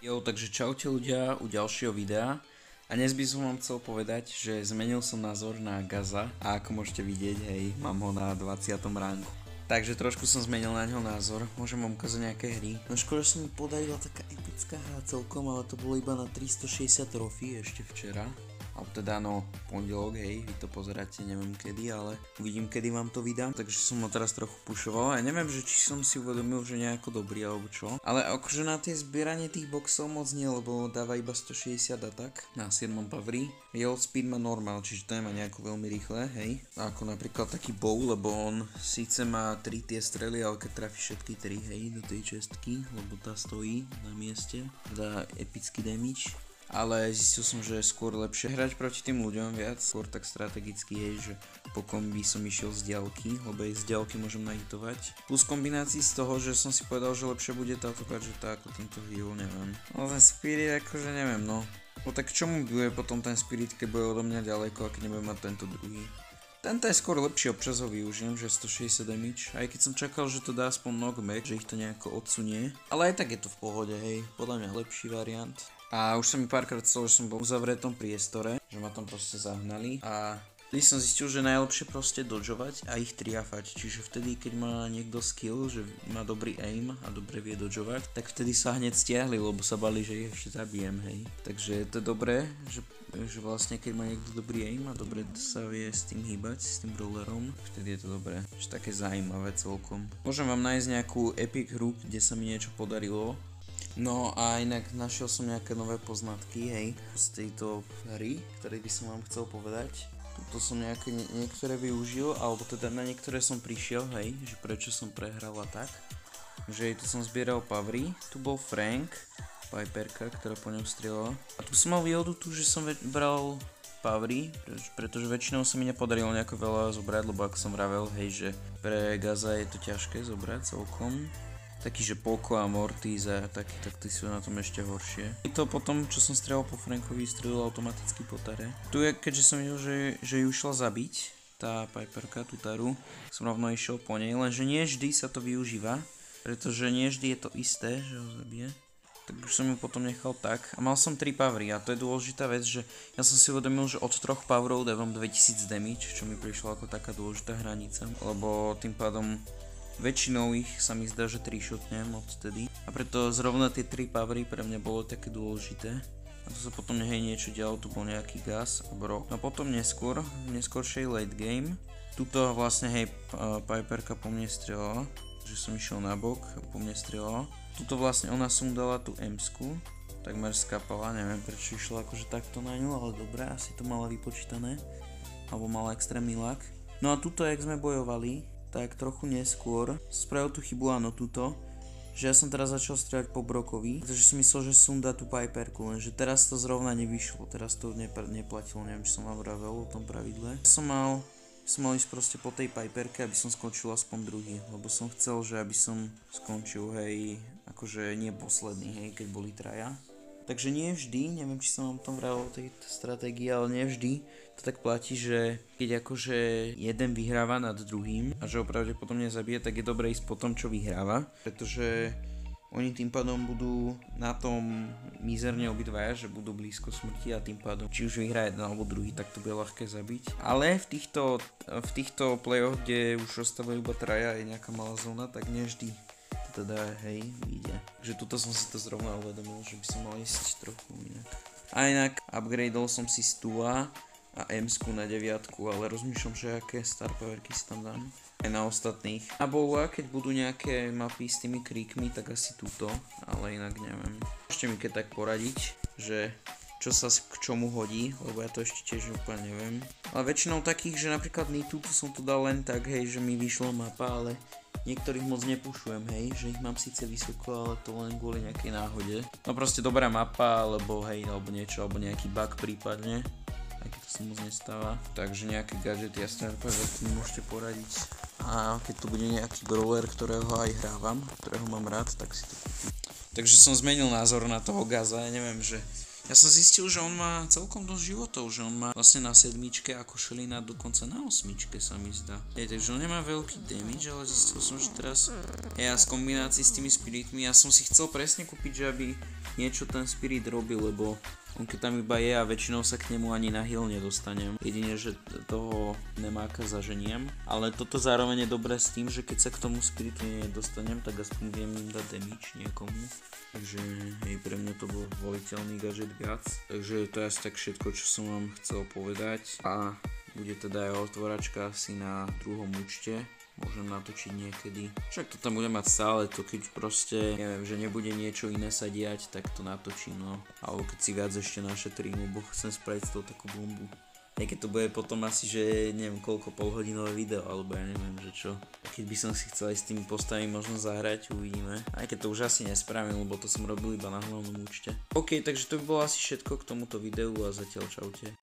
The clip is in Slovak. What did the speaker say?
Jo, takže čaute ľudia u ďalšieho videa a dnes by som vám chcel povedať, že zmenil som názor na Gaza a ako môžete vidieť, hej, mám ho na 20. ránku. Takže trošku som zmenil na ňo názor, môžem vám ukázať nejaké hry. No škoda, že sa mi podarila taká epická hra celkom, ale to bolo iba na 360 trofí ešte včera. Alebo teda no pondelok, hej, vy to pozeráte, neviem kedy, ale uvidím kedy vám to vydám. Takže som ho teraz trochu pušoval a neviem, že či som si uvedomil, že nejako dobrý alebo čo. Ale akože na tie zbieranie tých boxov moc nie, lebo dáva iba 160 atak na 7. pavri. Jeho speed má normál, čiže to nemá nejako veľmi rýchle, hej. Ako napríklad taký bow, lebo on síce má 3 tie strely, ale keď trafí všetky 3, hej, do tej čestky, lebo tá stojí na mieste, dá epický damage. Ale zistil som, že je skôr lepšie hrať proti tým ľuďom viac, skôr tak strategicky je, že pokom by som išiel z diaľky, lebo aj z diaľky môžem nahitovať. Plus kombinácii z toho, že som si povedal, že lepšie bude táto gadžeta ako tento heal, neviem. No ten spirit akože neviem, no. No tak čomu bude potom ten spirit, keď bude odo mňa ďaleko a keď nebudem mať tento druhý. Tento je skôr lepší, občas ho využijem, že 160 damage, aj keď som čakal, že to dá aspoň knockback, že ich to nejako odsunie. Ale aj tak je to v pohode, hej, podľa mňa lepší variant. A už sa mi párkrát stalo, že som bol v uzavretom priestore, že ma tam proste zahnali a vtedy som zistil, že najlepšie proste dodžovať a ich triafať, čiže vtedy keď má niekto skill, že má dobrý aim a dobre vie dodžovať, tak vtedy sa hneď stiahli, lebo sa bali, že ich ešte zabijem, hej. Takže to je dobré, že vlastne keď má niekto dobrý aim a dobre sa vie s tým hýbať, s tým brawlerom, vtedy je to dobré, že také zaujímavé celkom. Môžem vám nájsť nejakú epic hru, kde sa mi niečo podarilo. No a inak našiel som nejaké nové poznatky, hej, z tejto hry, ktoré by som vám chcel povedať. Tuto som niektoré využil, alebo teda na niektoré som prišiel, hej, že prečo som prehral a tak. Že tu som zbieral pavry, tu bol Frank, Piperka, ktorá po ňom strieľala. A tu som mal výhodu tu, že som bral pavry, pretože väčšinou sa mi nepodarilo nejako veľa zobrať, lebo ako som vravel, hej, že pre Gaza je to ťažké zobrať celkom. Taký, že Poco a Mortis a taký, tak tí sú na tom ešte horšie. I to potom, čo som strelal po Frankovi, strelil automaticky po Tare. Tu je, keďže som videl, že ju šla zabiť, tá Piperka, tú Taru, som rovno išiel po nej, lenže nie vždy sa to využíva, pretože nie vždy je to isté, že ho zabije. Tak už som ju potom nechal tak a mal som 3 pavry a to je dôležitá vec, že ja som si uvedomil, že od 3 pavrov dávam 2000 damage, čo mi prišlo ako taká dôležitá hranica, lebo tým pádom väčšinou ich sa mi zdá, že 3 shotnem odtedy a preto zrovna tie 3 pavry pre mňa bolo také dôležité. A to sa potom hej niečo dialo, tu bol nejaký gas a Brock. No potom neskôr, v neskoršej late game, tuto vlastne hej Piperka po mne strieľala, že som išiel na bok a po mne strieľala. Tuto vlastne ona sundala tú M-sku, takmer skapala, neviem prečo išla akože takto na ňu, ale dobré, asi to mala vypočítané, alebo mala extrémny lak. No a tuto, jak sme bojovali, tak trochu neskôr spravil tú chybu, áno, tuto, že ja som teraz začal strieľať po Brockovi, pretože si myslel, že sundá tú Piperku, lenže teraz to zrovna nevyšlo, teraz to neplatilo, neviem, či som vám vravel o tom pravidle. Som mal ísť proste po tej Piperke, aby som skončil aspoň druhý, lebo som chcel, že aby som skončil, hej, akože nie posledný, hej, keď boli traja. Takže nie vždy, neviem, či som vám tom vravel o tej stratégii, ale nie vždy to tak platí, že keď akože jeden vyhráva nad druhým a že ho pravdepodobne zabije, tak je dobré ísť po tom, čo vyhráva, pretože oni tým pádom budú na tom mizerne obidvaja, že budú blízko smrti a tým pádom či už vyhrá jeden alebo druhý, tak to bude ľahké zabiť. Ale v týchto playoch, kde už ostávajú iba traja, je nejaká malá zóna, tak nevždy teda hej, vyjde. Takže tuto som si to zrovna uvedomil, že by som mal ísť trochu inak. A inak upgradeol som si Stua a M-sku na 9, ale rozmýšľam, že aké star powerky si tam dám. Aj na ostatných. A bola, keď budú nejaké mapy s tými kríkmi, tak asi túto, ale inak neviem. Ešte mi keď tak poradiť, že čo sa k čomu hodí, lebo ja to ešte tiež úplne neviem. Ale väčšinou takých, že napríklad Nitu, to som to dal len tak, hej, že mi vyšla mapa, ale niektorých moc nepušujem, hej, že ich mám síce vysoko, ale to len kvôli nejakej náhode. No proste dobrá mapa, alebo hej, alebo niečo, alebo nejaký bug prípadne, aj keď to sa moc nestáva. Takže nejaké gadgety, ja si mi môžete poradiť. A keď tu bude nejaký brawler, ktorého aj hrávam, ktorého mám rád, tak si to kúpim. Takže som zmenil názor na toho Gaza, ja neviem, že Ja som zistil, že on má celkom dosť životov, že on má vlastne na 7 ako Šelina dokonca na 8 sa mi zdá. Takže on nemá veľký damage, ale zistil som, že teraz ja z kombinácii s tými spiritmi, ja som si chcel presne kúpiť, že aby niečo ten spirit robil, lebo on keď tam iba je a väčšinou sa k nemu ani na heal nedostanem. Jedine, že toho nemáka zaženiem. Ale toto zároveň je dobré s tým, že keď sa k tomu spiritu nedostanem, tak aspoň viem im dať damage niekomu. Takže hej, pre mňa to bol voliteľný gadget viac. Takže to je asi tak všetko, čo som vám chcel povedať. A bude teda aj otvoračka asi na druhom účte. Môžem natočiť niekedy. Však to tam budem mať stále, to keď proste, neviem, že nebude niečo iné sa diať, tak to natočím, no. Alebo keď si viac ešte našetrím, lebo chcem spraviť z toho takú bombu. Keď to bude potom asi, že neviem koľko, polhodinové video, alebo ja neviem, že čo. Keď by som si chcel aj s tými postavami možno zahrať, uvidíme. Aj keď to už asi nespravím, lebo to som robil iba na hlavnom účte. OK, takže to by bolo asi všetko k tomuto videu a zatiaľ čaute.